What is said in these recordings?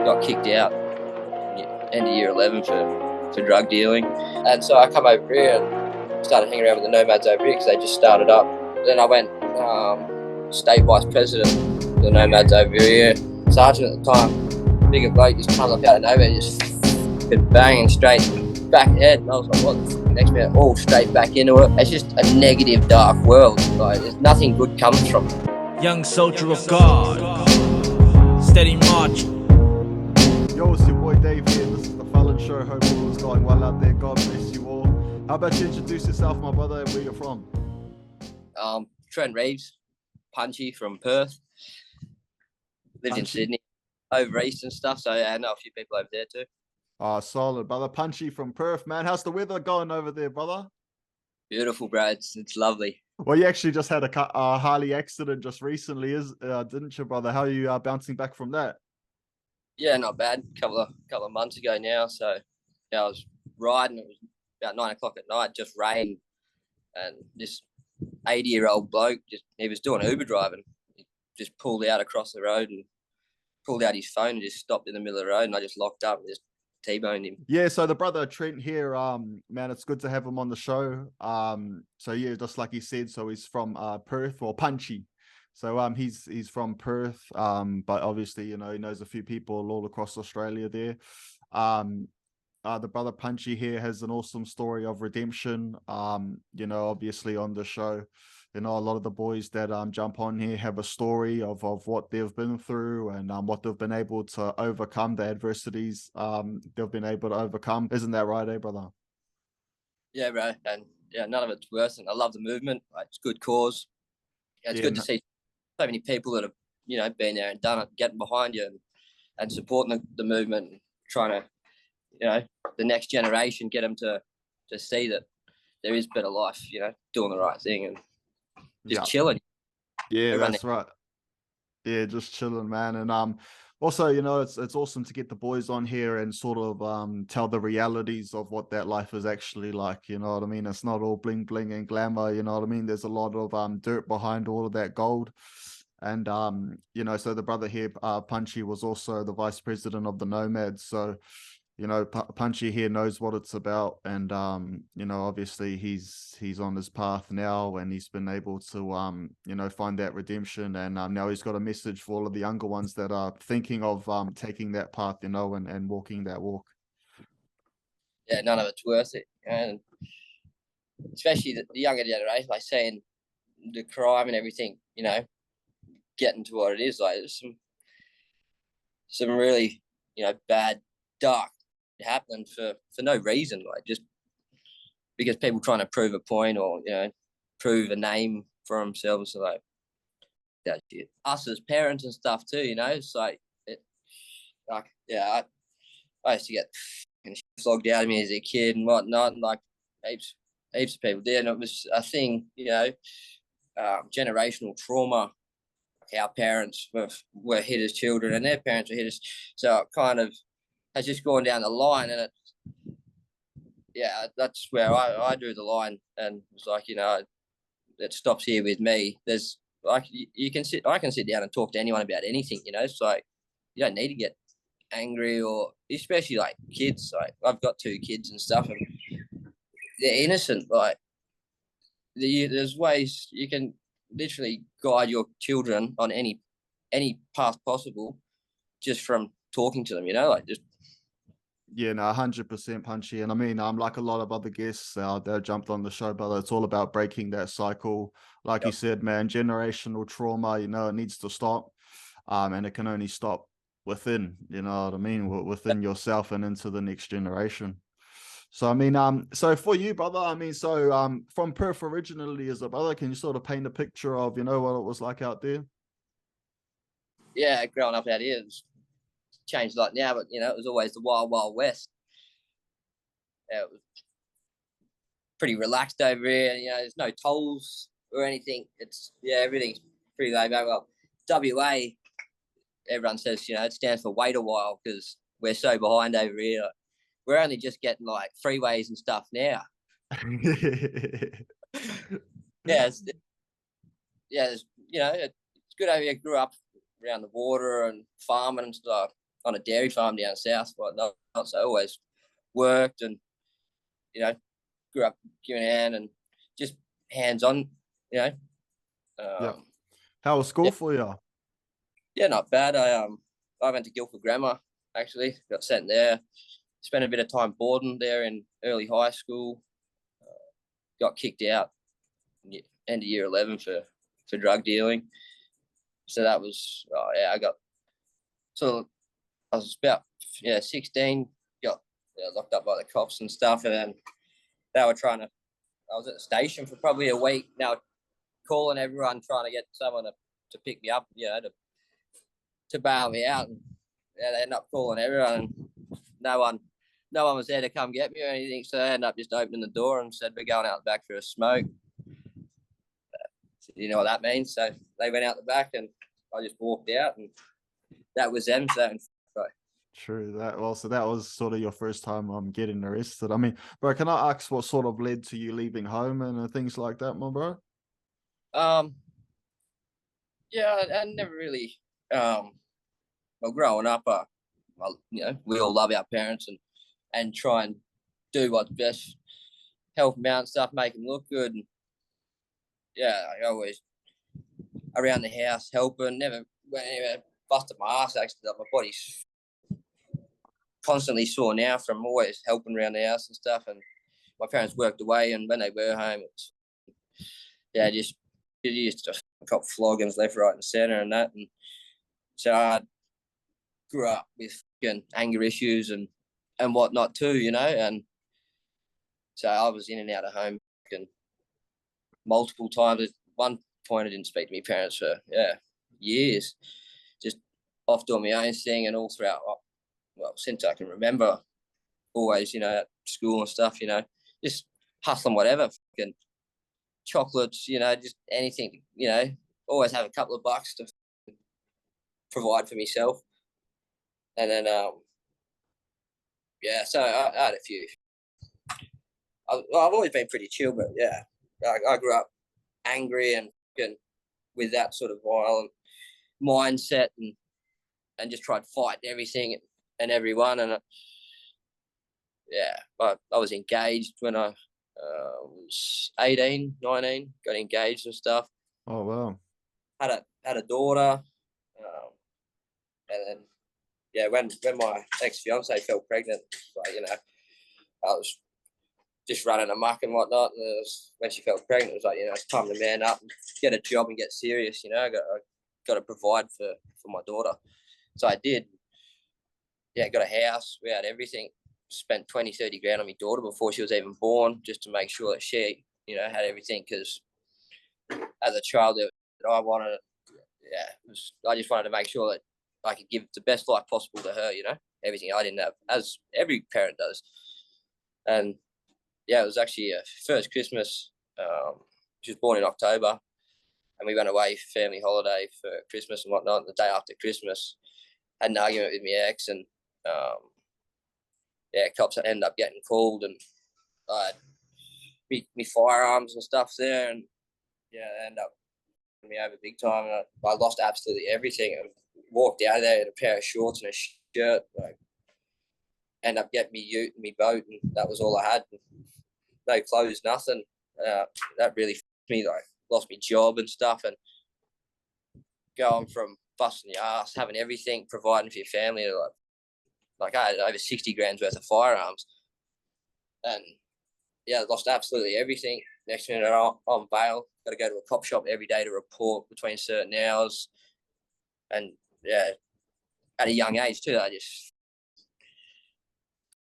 got kicked out end of year 11 for drug dealing. And so I come over here and started hanging around with the Nomads over here because they just started up. Then I went state vice president of the Nomads over here. Sergeant at the time, bigger bloke, just comes up out of nowhere, just banging straight back ahead. And I was like, what? Next minute, all straight back into it. It's just a negative, dark world. Like, there's nothing good comes from it. Young soldier of God, steady march. Yo, it's your boy Dave here. This is the Fallon Show. Hope all is going well out there. God bless you all. How about you introduce yourself, my brother, and where you're from? Trent Reeves, punchy from Perth. Lived in Sydney, over east and stuff. So yeah, I know a few people over there too. Solid, brother. Punchy from Perth, man. How's the weather going over there, brother? Beautiful, bro. It's lovely. Well, you actually just had a Harley accident just recently, didn't you, brother? How are you bouncing back from that? Yeah, not bad. Couple of months ago now. So yeah, I was riding. It was about 9 o'clock at night. Just rained, and this 80-year-old bloke he was doing Uber driving. He just pulled out across the road and pulled out his phone and just stopped in the middle of the road, and I just locked up and just T-boned him. Yeah, so the brother Trent here, man, it's good to have him on the show. So yeah, just like he said, so he's from Perth, or Punchy. So he's from Perth, but obviously, you know, he knows a few people all across Australia there. The brother Punchy here has an awesome story of redemption. You know, obviously on the show, you know, a lot of the boys that jump on here have a story of what they've been through and what they've been able to overcome, the adversities they've been able to overcome. Isn't that right, brother? Yeah, bro. And yeah, none of it's worse. And I love the movement. Like, it's a good cause. Yeah, it's good to see so many people that have, you know, been there and done it, getting behind you and supporting the movement, and trying to, you know, the next generation, get them to see that there is better life, you know, doing the right thing and just chilling. Yeah, that's right. Yeah, just chilling, man. And also, you know, it's awesome to get the boys on here and sort of tell the realities of what that life is actually like. You know what I mean? It's not all bling bling and glamour. You know what I mean? There's a lot of dirt behind all of that gold. And you know, so the brother here, Punchy, was also the vice president of the Nomads. So, you know, Punchy here knows what it's about, and you know, obviously he's on his path now, and he's been able to you know, find that redemption, and now he's got a message for all of the younger ones that are thinking of taking that path, you know, and walking that walk. Yeah, none of it's worth it, and especially the younger generation, like seeing the crime and everything, you know, getting to what it is. Like, there's some really, you know, bad, dark happening for no reason, like just because people trying to prove a point or, you know, prove a name for themselves. So like that shit. Us as parents and stuff too, you know, it's like I used to get flogged out of me as a kid and whatnot, and like heaps of people did, and it was a thing, you know, generational trauma. Our parents were hit as children, and their parents were hit as, so it kind of has just gone down the line, and that's where I drew the line, and it's like, you know, it stops here with me. There's like I can sit down and talk to anyone about anything, you know. It's like you don't need to get angry, or especially like kids. Like, I've got 2 kids and stuff, and they're innocent. Like, there's ways you can literally guide your children on any path possible just from talking to them, you know, like just. Yeah, no, 100% Punchy. And I mean, like a lot of other guests that jumped on the show, but it's all about breaking that cycle. Like you said, man, generational trauma, you know, it needs to stop. And it can only stop within, you know what I mean, within yourself and into the next generation. So I mean, so for you, brother, I mean, so from Perth originally as a brother, can you sort of paint a picture of, you know, what it was like out there? Yeah, growing up out here, it's changed a lot now, but you know, it was always the wild, wild west. Yeah, it was pretty relaxed over here. You know, there's no tolls or anything. It's, yeah, everything's pretty laid back. Well, WA, everyone says, you know, it stands for wait a while because we're so behind over here. We're only just getting like freeways and stuff now. Yeah, you know, it's good over here. Grew up around the water and farming and stuff. on a dairy farm down south, whatnot. So I always worked and, grew up giving a hand and just hands on, Yeah. Um, How was school yeah, for you? yeah, not bad. I went to Guildford Grammar, actually. Got sent there. Spent a bit of time boarding there in early high school. Got kicked out end of year 11 for drug dealing. So that was, I got, so I was about 16, got locked up by the cops and stuff, and then they were trying to. I was at the station for probably a week. Now calling everyone, trying to get someone to pick me up, to bail me out, and they ended up calling everyone, and no one was there to come get me or anything. So they ended up just opening the door and said, "We're going out the back for a smoke." So you know what that means? So they went out the back, and I just walked out, and that was them. So True that. Well, so that was sort of your first time getting arrested. I mean, bro, can I ask what sort of led to you leaving home and things like that, my bro? um, yeah, I never really well, growing up, well, we all love our parents and try and do what's best, help them out and stuff, make them look good. And yeah, I always around the house helping, never went anywhere, busted my ass actually. My body's constantly sore now from always helping around the house and stuff. And my parents worked away, and when they were home, it's just you used to cop floggings left, right, and centre and that. And so I grew up with anger issues and whatnot too, and so I was in and out of home and multiple times. At one point, I didn't speak to my parents for years, just off doing my own thing, and all throughout, well, since I can remember, always, at school and stuff, just hustling whatever, fucking chocolates, just anything, always have a couple of bucks to provide for myself. And then, so I had a few. I've always been pretty chill, but yeah, I grew up angry and with that sort of violent mindset and just tried to fight everything and everyone. And I was engaged when I was 18, 19, got engaged and stuff. Oh wow. Had a daughter, and then when my ex-fiance fell pregnant, like, I was just running amok and whatnot. And when she fell pregnant, it was like, it's time to man up and get a job and get serious. I got to provide for my daughter. So I did. Yeah, got a house. We had everything. Spent 20, 30 grand on my daughter before she was even born, just to make sure that she, had everything. Because as a child that I wanted, I just wanted to make sure that I could give the best life possible to her, everything I didn't have, as every parent does. And it was actually a first Christmas. She was born in October, and we went away for family holiday for Christmas and whatnot. The day after Christmas, had an argument with my ex, and cops ended up getting called, and I had me firearms and stuff there, and they ended up me over big time. And I lost absolutely everything. I walked out of there in a pair of shorts and a shirt. Ended up getting me ute and me boat, and that was all I had. No clothes, nothing. That really me. Like, lost my job and stuff, and going from busting your ass, having everything, providing for your family, to like I had over 60 grand's worth of firearms, and lost absolutely everything. Next minute, I'm on bail. Got to go to a cop shop every day to report between certain hours, and at a young age too, I just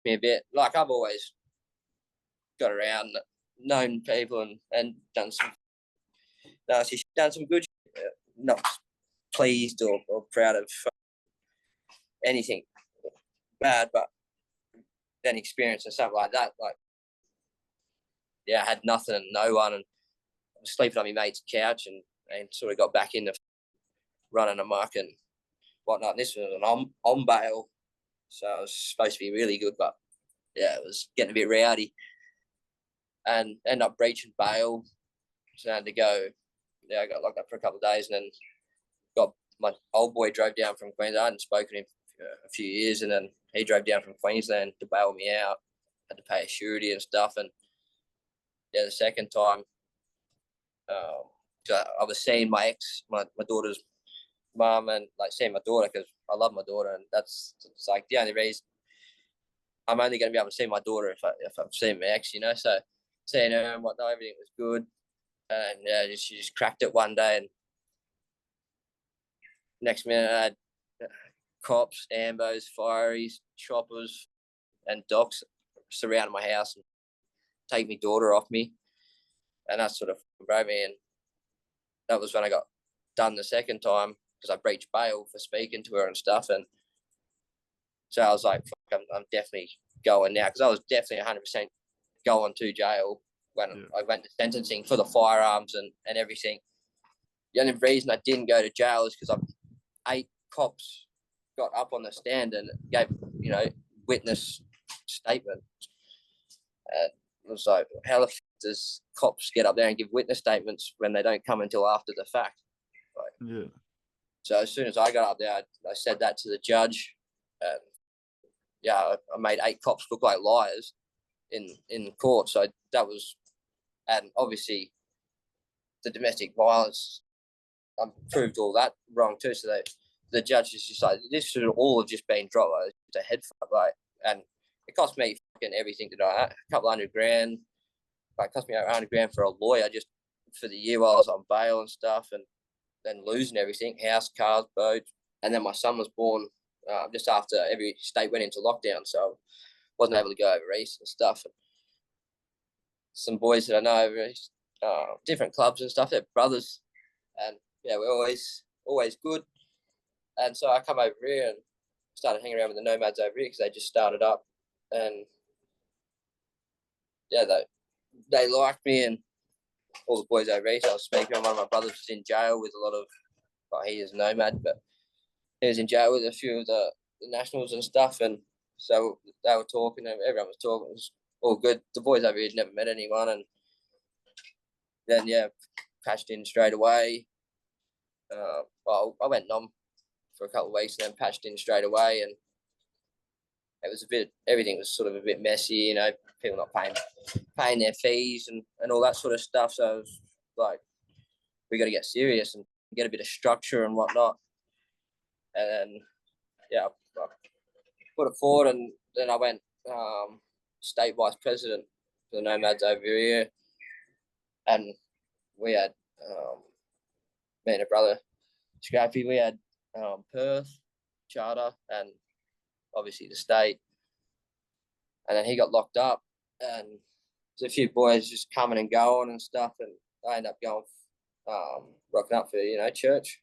me a bit. Like, I've always got around, known people, and done some good shit. Not pleased or proud of anything bad, but then experience and stuff like that. Like, I had nothing and no one, and I was sleeping on my mate's couch, and sort of got back into running amok and whatnot. And this was an on bail, so it was supposed to be really good, but it was getting a bit rowdy, and ended up breaching bail. So I had to go. I got locked up for a couple of days, and then my old boy drove down from Queensland. I hadn't spoken to him a few years, and then he drove down from Queensland to bail me out. Had to pay a surety and stuff, and yeah, the second time, I was seeing my ex, my daughter's mum, and like seeing my daughter because I love my daughter, and it's like the only reason I'm only going to be able to see my daughter if I'm seeing my ex, you know. So seeing her and whatnot, everything was good, and yeah, she just cracked it one day, and next minute I had cops, ambos, fireys, choppers, and docs surrounding my house and take my daughter off me, and that sort of broke me. And that was when I got done the second time because I breached bail for speaking to her and stuff. And so I was like, fuck, I'm definitely going now, because I was definitely 100% going to jail when I went to sentencing for the firearms and everything. The only reason I didn't go to jail is because 8 cops got up on the stand and gave, witness statement. It was like, how the f does cops get up there and give witness statements when they don't come until after the fact? Like, Yeah. So as soon as I got up there, I said that to the judge. And yeah, I made 8 cops look like liars in court. So that was, and obviously the domestic violence, I proved all that wrong too. So the judge is just like, this should all have just been dropped. Like, it's a head fuck, like, and it cost me fucking everything to do it. A couple $100,000. Like, it cost me $100,000 for a lawyer just for the year while I was on bail and stuff, and then losing everything, house, cars, boats. And then my son was born just after every state went into lockdown, so wasn't able to go over east and stuff. And some boys that I know over different clubs and stuff, they're brothers, and yeah, we're always good. And so I come over here and started hanging around with the Nomads over here because they just started up, and yeah, they liked me, and all the boys over here. So I was speaking on, one of my brothers was in jail with a lot of, well, he is a Nomad, but he was in jail with a few of the nationals and stuff, and so they were talking, and everyone was talking. It was all good. The boys over here had never met anyone, and then yeah, patched in straight away. Well, I went numb for a couple of weeks and then patched in straight away, and it was everything was sort of a bit messy, people not paying their fees and all that sort of stuff. So it was like, we got to get serious and get a bit of structure and whatnot. And then, yeah, I put it forward, and then I went state vice president for the Nomads over here, and we had me and a brother Scrappy. We had Perth, Charter, and obviously the state. And then he got locked up, and there's a few boys just coming and going and stuff, and I ended up going rocking up for church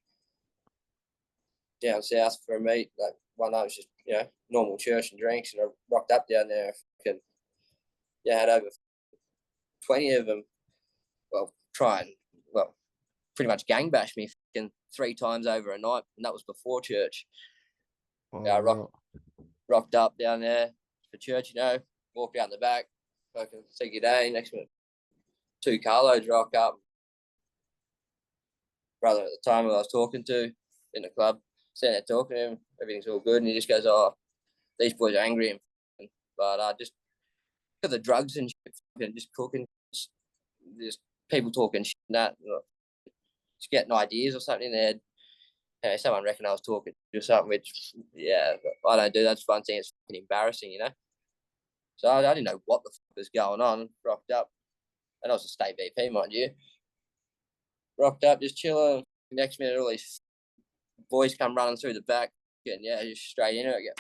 down south for a meet. Like one night was just normal church and drinks, and I rocked up down there. And had over 20 of them. Well, pretty much gang bash me 3 times over a night, and that was before church. Oh, I rocked up down there for church, walked out in the back, fucking say good day. Next minute, 2 carloads rock up. Brother at the time I was talking to in the club, sitting there talking to him, everything's all good, and he just goes, "Oh, these boys are angry," but just because the drugs and shit, and just cooking, just people talking shit and that, just getting ideas or something in their head. Someone reckoned I was talking or something, which, yeah, I don't do. That's one thing. It's fucking embarrassing, So I didn't know what the fuck was going on. Rocked up, and I was a state VP, mind you. Rocked up, just chilling. Next minute, all these boys come running through the back, and just straight in it. I get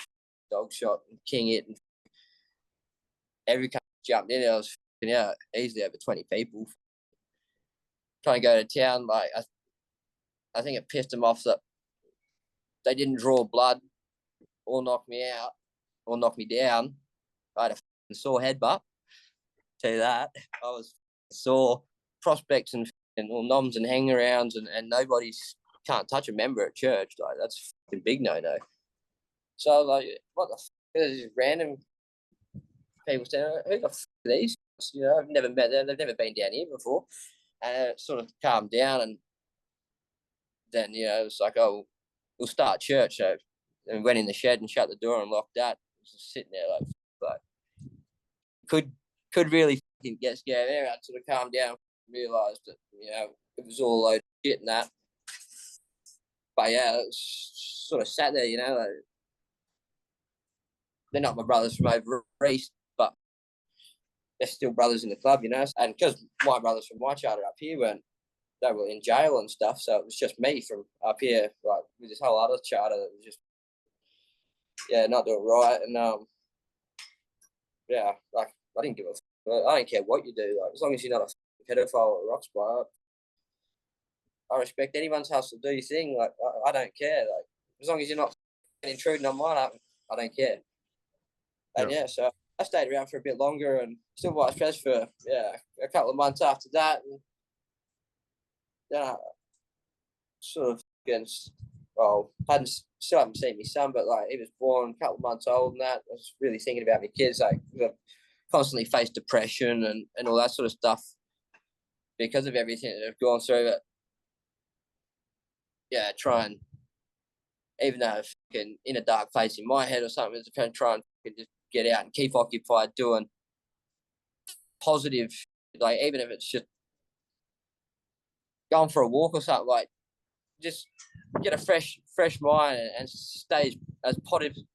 dog shot and king it, and every time I jumped in, I was easily over 20 people trying to go to town. Like I think it pissed them off that they didn't draw blood or knock me out or knock me down. I had a sore headbutt. Tell you that. I was sore. Prospects and all noms and hang-arounds, and nobody's can't touch a member at church. Like, that's fucking big no-no. So, like, what the fuck? There's random people saying, who the fuck are these? I've never met them. They've never been down here before. And it sort of calmed down, and then, it was like, oh, we'll start church. So and went in the shed and shut the door and locked that. Just sitting there like could really fucking get scared. There, I sort of calmed down and realised that, you know, it was all a load of shit and that. But yeah, it's sort of sat there, you know, like, they're not my brothers from over east, but they're still brothers in the club, you know. And because my brothers from my charter up here they were in jail and stuff, so it was just me from up here, like with this whole other charter that was just not doing right. And like I didn't give a I don't care what you do, like as long as you're not a pedophile or a rock spy. I respect anyone's hustle. Do your thing. Like I don't care. Like as long as you're not intruding on mine, I don't care. And so I stayed around for a bit longer and still vice pres for a couple of months after that. And then I sort of still haven't seen my son, but like he was born a couple of months old and that. I was really thinking about my kids. Like I've constantly faced depression and all that sort of stuff because of everything that I've gone through. But try and, even though I'm in a dark place in my head or something, to try and just get out and keep occupied doing positive, like even if it's just going for a walk or something, like just get a fresh mind and stay as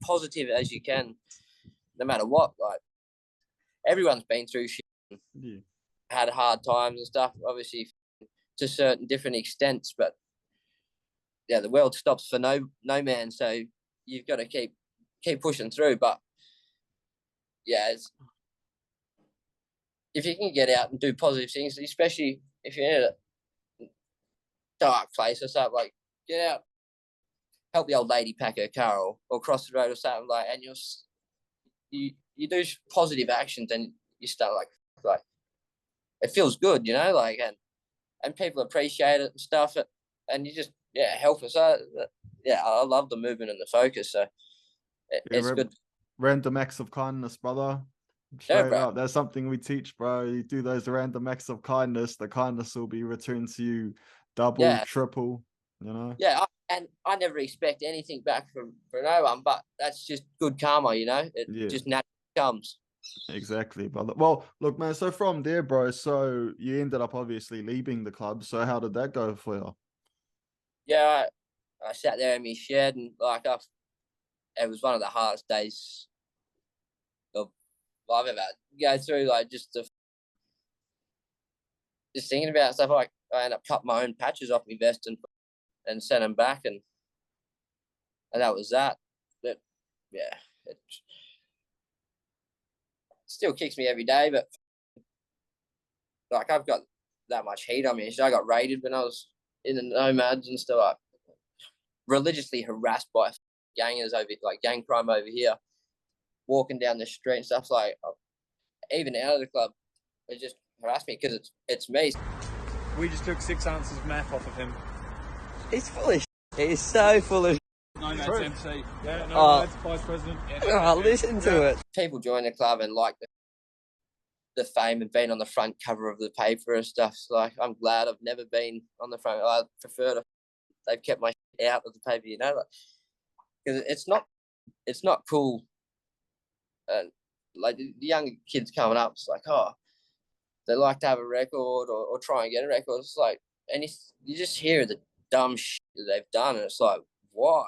positive as you can, no matter what. Like everyone's been through shit, had hard times and stuff, obviously to certain different extents, but the world stops for no man, so you've got to keep pushing through. But if you can get out and do positive things, especially if you're in a dark place or something, like get out, help the old lady pack her car or cross the road or something, like, and you do positive actions and you start like it feels good, you know, like and people appreciate it and stuff, and you just help us. I love the movement and the focus, so it's good. Random acts of kindness, brother. Straight up, that's something we teach, bro. You do those random acts of kindness, the kindness will be returned to you double, triple, you know. And I never expect anything back from no one, but that's just good karma, you know. It just naturally comes. Exactly, brother. Well, look, man, so from there, bro, so you ended up obviously leaving the club, so how did that go for you? I sat there in my shed and like it was one of the hardest days I've ever go through, like just thinking about stuff. Like I ended up cutting my own patches off my vest and sent them back, and that was that. But it still kicks me every day. But like I've got that much heat on me. So I got raided when I was in the Nomads and stuff. Like, religiously harassed by gangers over, like gang crime over here. Walking down the street and stuff, like even out of the club, they just harassed me because it's me. We just took 6 ounces of meth off of him. He's full of shit. He's so full of shit. Nomads MC. Yeah, Nomads, Vice President. Listen to it. People join the club and like the fame and being on the front cover of the paper and stuff. So, like, I'm glad I've never been on the front. I prefer they've kept my shit out of the paper, you know, because it's not cool. And like the young kids coming up, it's like, they like to have a record or try and get a record. It's like, and you just hear the dumb shit that they've done, and it's like, why?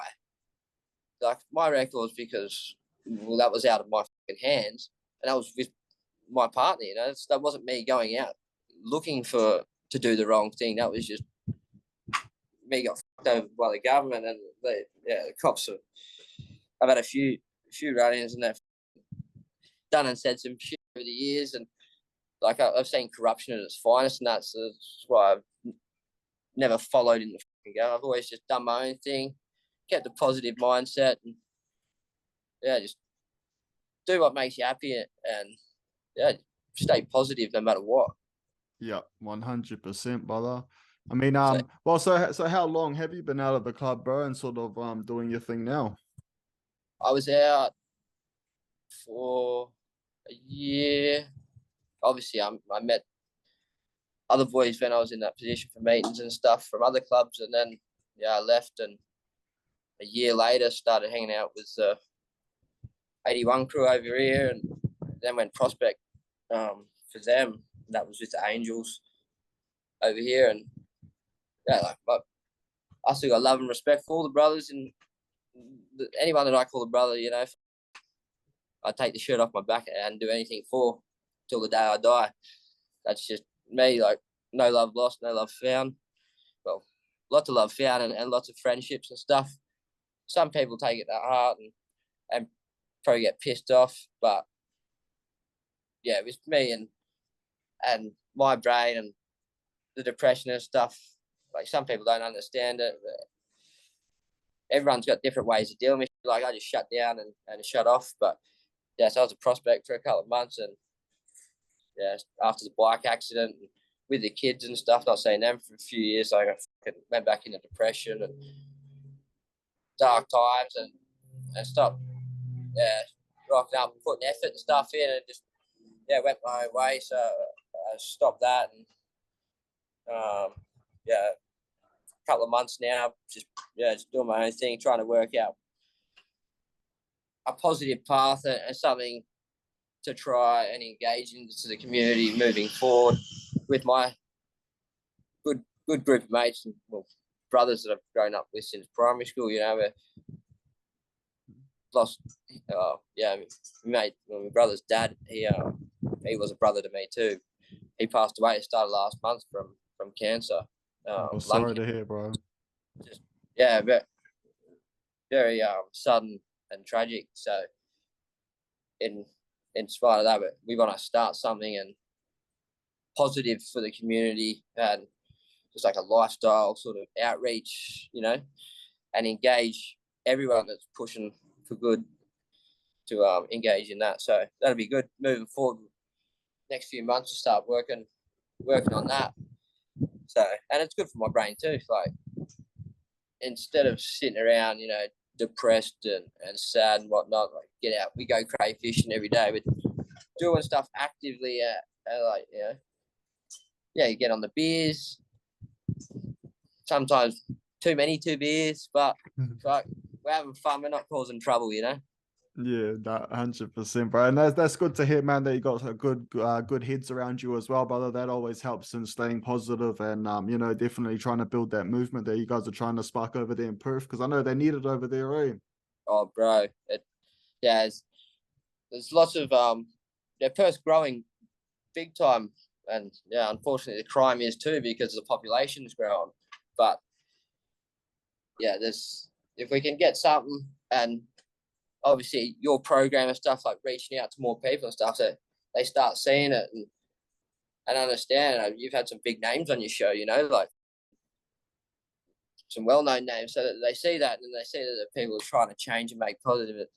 Like my record's because that was out of my fucking hands, and that was with my partner. You know, that wasn't me going out looking to do the wrong thing. That was just me got fucked over by the government, and the cops I've had a few run-ins, and they've done and said some shit over the years, and like I've seen corruption at its finest, and that's why I've never followed in the fucking go. I've always just done my own thing, kept a positive mindset, and just do what makes you happy, and stay positive no matter what. Yeah, 100%, brother. I mean, well, so how long have you been out of the club, bro, and sort of doing your thing now? I was out for a year. Obviously, I met other boys when I was in that position for meetings and stuff from other clubs, and then I left, and a year later, started hanging out with the 81 crew over here, and then went prospect for them. That was with the Angels over here, and but I still got love and respect for all the brothers, and anyone that I call a brother, I take the shirt off my back and do anything for till the day I die. That's just me. Like, no love lost, no love found. Well, lots of love found and lots of friendships and stuff. Some people take it to heart and probably get pissed off, but yeah, it was me and my brain and the depression and stuff. Like, some people don't understand it. Everyone's got different ways of dealing with it. Like, I just shut down and shut off. But yeah, so I was a prospect for a couple of months, and yeah, after the bike accident with the kids and stuff, not seeing them for a few years, I went back into depression and dark times and stopped rocking up and putting effort and stuff in, and just went my own way. So I stopped that, and a couple of months now, just doing my own thing, trying to work out a positive path and something to try and engage into the community moving forward with my good group of mates and brothers that I've grown up with since primary school. We lost my brother's dad. He was a brother to me too. He passed away. It started last month from cancer. Sorry to hear, bro. Just very sudden and tragic. So in spite of that, but we want to start something and positive for the community, and just like a lifestyle sort of outreach, and engage everyone that's pushing for good to engage in that. So that'll be good moving forward. Next few months to start working on that. So, and it's good for my brain too. Like, instead of sitting around, depressed and sad and whatnot, like, get out. We go crayfishing every day, but doing stuff actively, you get on the beers. Sometimes too many 2 beers, but like, we're having fun. We're not causing trouble, Yeah, that 100%, bro. And that's good to hear, man, that you got a good heads around you as well, brother. That always helps in staying positive and definitely trying to build that movement that you guys are trying to spark over there in Perth, because I know they need it over there, eh? Oh, bro. There's lots of Perth's growing big time, and unfortunately the crime is too, because the population is growing. But if we can get something, and obviously your program and stuff, like reaching out to more people and stuff, so they start seeing it and understand. You've had some big names on your show, like some well-known names, so that they see that, and they see that the people are trying to change and make positive.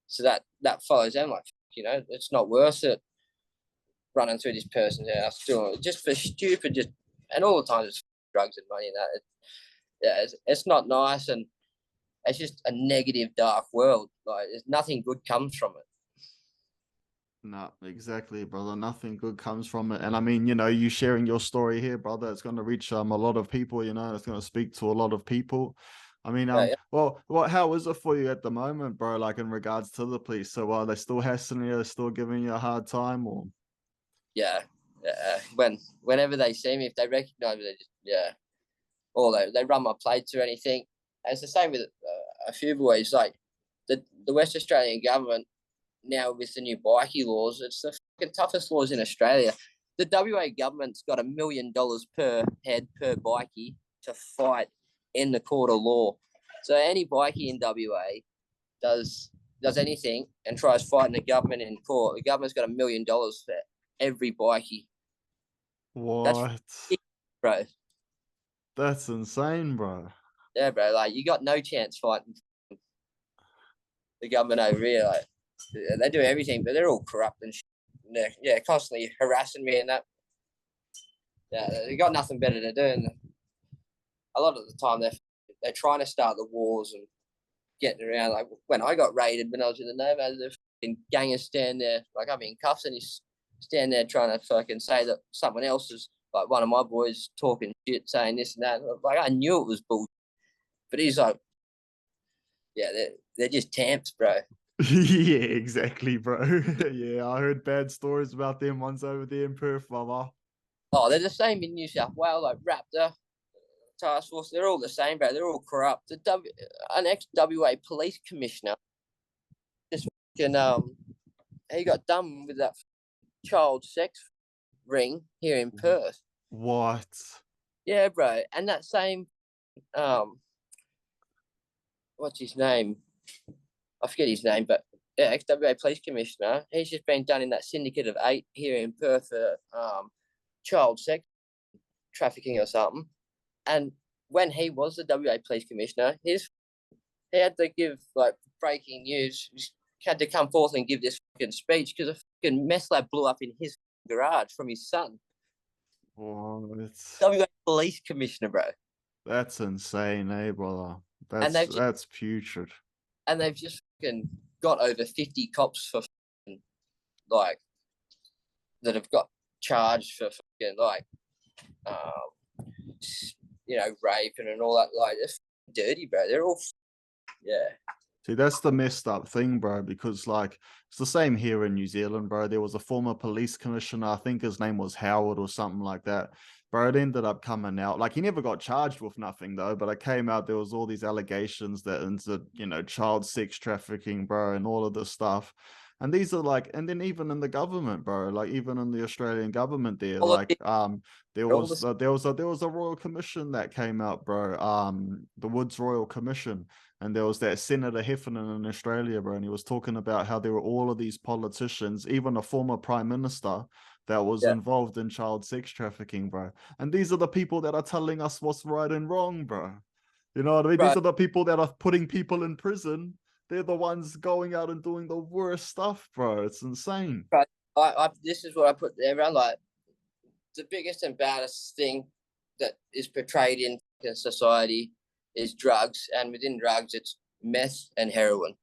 So that follows them. Like, it's not worth it running through this person's house doing it just for stupid, and all the time it's drugs and money and that. It's not nice, and it's just a negative, dark world. Like, there's nothing good comes from it. No, exactly, brother. Nothing good comes from it. And I mean, you sharing your story here, brother, it's going to reach a lot of people, it's going to speak to a lot of people. I mean, well, how is it for you at the moment, bro? Like, in regards to the police, so are they still hassling you, still giving you a hard time, or? Yeah. Whenever they see me, if they recognize me, they just or they run my plates or anything. And it's the same with a few boys. Like, the West Australian government now, with the new bikie laws, it's the fucking toughest laws in Australia. The WA government's got $1 million per head per bikie to fight in the court of law. So any bikie in WA does anything and tries fighting the government in court, the government's got $1 million for every bikie. What? Bro. That's insane, bro. Yeah, bro. Like, you got no chance fighting the government over here. Like, they do everything, but they're all corrupt and they're constantly harassing me and that. Yeah, they got nothing better to do. And a lot of the time, they're trying to start the wars and getting around. Like, when I got raided when I was in the Nomads, the fucking gangers stand there, like, I'm in cuffs, and he's stand there trying to fucking say that someone else is, like, one of my boys talking shit, saying this and that. Like, I knew it was bullshit, but he's like, Yeah, they're just tamps, bro. Yeah, exactly, bro. Yeah, I heard bad stories about them ones over there in Perth, brother. Oh, they're the same in New South Wales, like Raptor, Task Force. They're all the same, bro. They're all corrupt. An ex-WA police commissioner just fucking he got done with that child sex ring here in Perth. What? Yeah, bro. And that same what's his name? I forget his name, but yeah, ex-WA police commissioner. He's just been done in that syndicate of 8 here in Perth for child sex trafficking or something. And when he was the WA police commissioner, he had to give like breaking news. He had to come forth and give this fucking speech because a fucking meth lab blew up in his garage from his son. Oh, it's WA police commissioner, bro. that's insane, eh, brother? And That's putrid. And they've just fucking got over 50 cops for fucking, like that have got charged for fucking like raping and all that. Like they're dirty, bro. They're all yeah. See, that's the messed up thing, bro, because like it's the same here in New Zealand, bro. There was a former police commissioner, I think his name was Howard or something like that. Bro, it ended up coming out. Like he never got charged with nothing though, but it came out there was all these allegations that into, child sex trafficking, bro, and all of this stuff. And these are like, and then even in the government, bro, like even in the Australian government there, All like there all was there was a royal commission that came out, bro. The Woods Royal Commission. And there was that Senator Heffernan in Australia, bro, and he was talking about how there were all of these politicians, even a former prime minister that was involved in child sex trafficking, bro. And these are the people that are telling us what's right and wrong, bro. You know what I mean? Right. These are the people that are putting people in prison. They're the ones going out and doing the worst stuff, bro. It's insane. Right. This is what I put there around, like the biggest and baddest thing that is portrayed in society is drugs, and within drugs it's meth and heroin.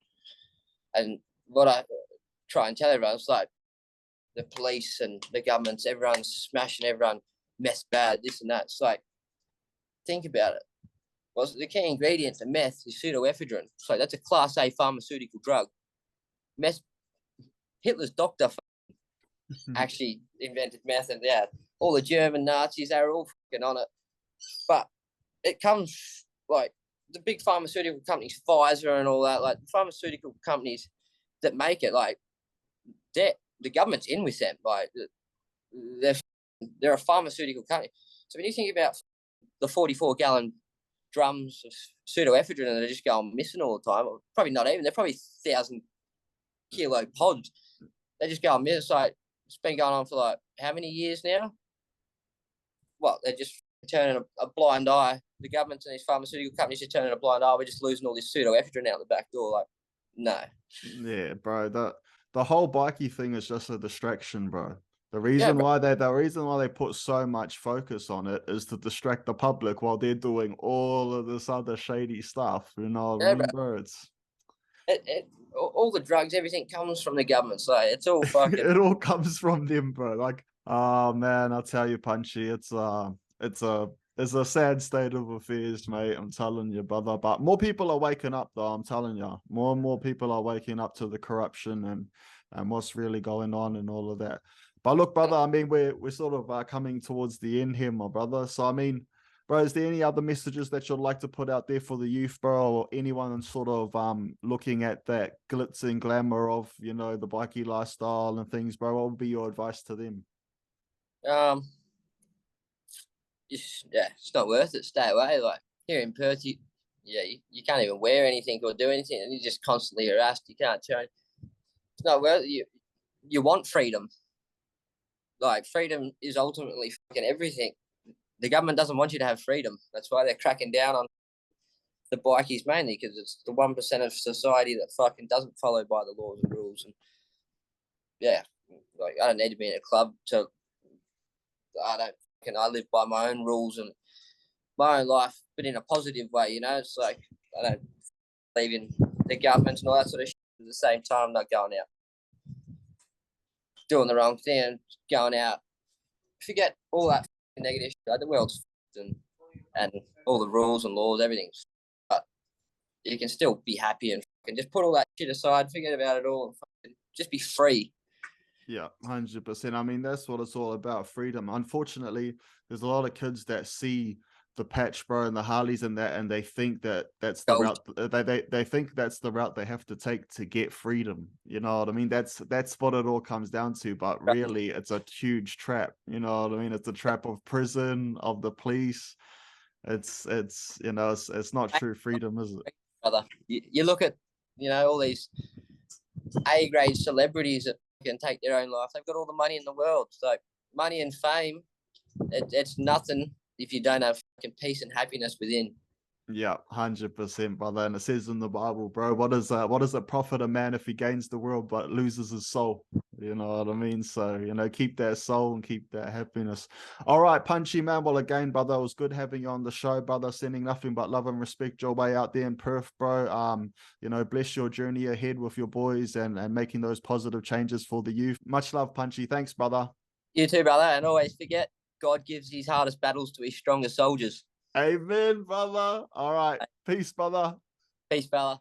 And what I try and tell everyone is like the police and the governments, everyone's smashing everyone, meth bad, this and that. It's like, think about it. Well, the key ingredient for meth is pseudoephedrine. So that's a class A pharmaceutical drug. Meth, Hitler's doctor actually invented meth, and yeah, all the German Nazis, they were all fucking on it. But it comes like the big pharmaceutical companies, Pfizer and all that, like the pharmaceutical companies that make it, like the government's in with them. Like they're a pharmaceutical company. So when you think about the 44-gallon drums of pseudoephedrine and they're just going missing all the time, probably not even, they're probably 1,000-kilo pods. They just go missing. It's like it's been going on for like how many years now? Well, they're just turning a blind eye. The governments and these pharmaceutical companies are turning a blind eye. We're just losing all this pseudoephedrine out the back door. Like, no. Yeah, bro. The whole bikey thing is just a distraction, bro. The reason why they put so much focus on it is to distract the public while they're doing all of this other shady stuff. You know what I mean, bro? It's all the drugs, everything comes from the government. So it's all fucking. It all comes from them, bro. Like, oh man, I'll tell you, Punchy, it's a sad state of affairs, mate. I'm telling you, brother. But more people are waking up, though. I'm telling you, more and more people are waking up to the corruption and what's really going on and all of that. But look, brother, I mean, we're sort of coming towards the end here, my brother. So I mean, bro, is there any other messages that you'd like to put out there for the youth, bro, or anyone sort of looking at that glitz and glamour of, the bikie lifestyle and things, bro? What would be your advice to them? It's not worth it. Stay away. Like here in Perth, you can't even wear anything or do anything, and you're just constantly harassed. You can't turn. It's not worth it. You want freedom. Like freedom is ultimately fucking everything. The government doesn't want you to have freedom. That's why they're cracking down on the bikies mainly, because it's the 1% of society that fucking doesn't follow by the laws and rules. And yeah, like I don't need to be in a club to. I live by my own rules and my own life, but in a positive way. It's like I don't believe in the government and all that sort of shit. At the same time, I'm not going out doing the wrong thing and going out. Forget all that negative shit. Like the world's and all the rules and laws, everything's. But you can still be happy and fucking just put all that shit aside, forget about it all, and fucking just be free. Yeah, 100%. I mean, that's what it's all about, freedom. Unfortunately, there's a lot of kids that see the patch, bro, and the Harleys and that, and they think that that's the route. They think that's the route they have to take to get freedom. You know what I mean? That's what it all comes down to. But really, it's a huge trap. You know what I mean? It's a trap of prison, of the police. It's you know, it's not true freedom, is it? Brother, you look at, you know, all these A-grade celebrities that can take their own life. They've got all the money in the world. So money and fame, it's nothing if you don't have fucking peace and happiness within. Yeah, 100%, brother. And it says in the Bible, bro, what does it profit a man if he gains the world but loses his soul? You know what I mean? So, you know, keep that soul and keep that happiness. All right, Punchy, man. Well, again, brother, it was good having you on the show, brother. Sending nothing but love and respect your way out there in Perth, bro. You know, bless your journey ahead with your boys and making those positive changes for the youth. Much love, Punchy. Thanks, brother. You too, brother. And always forget, God gives his hardest battles to his strongest soldiers. Amen, brother. All right. Peace, brother. Peace, fella.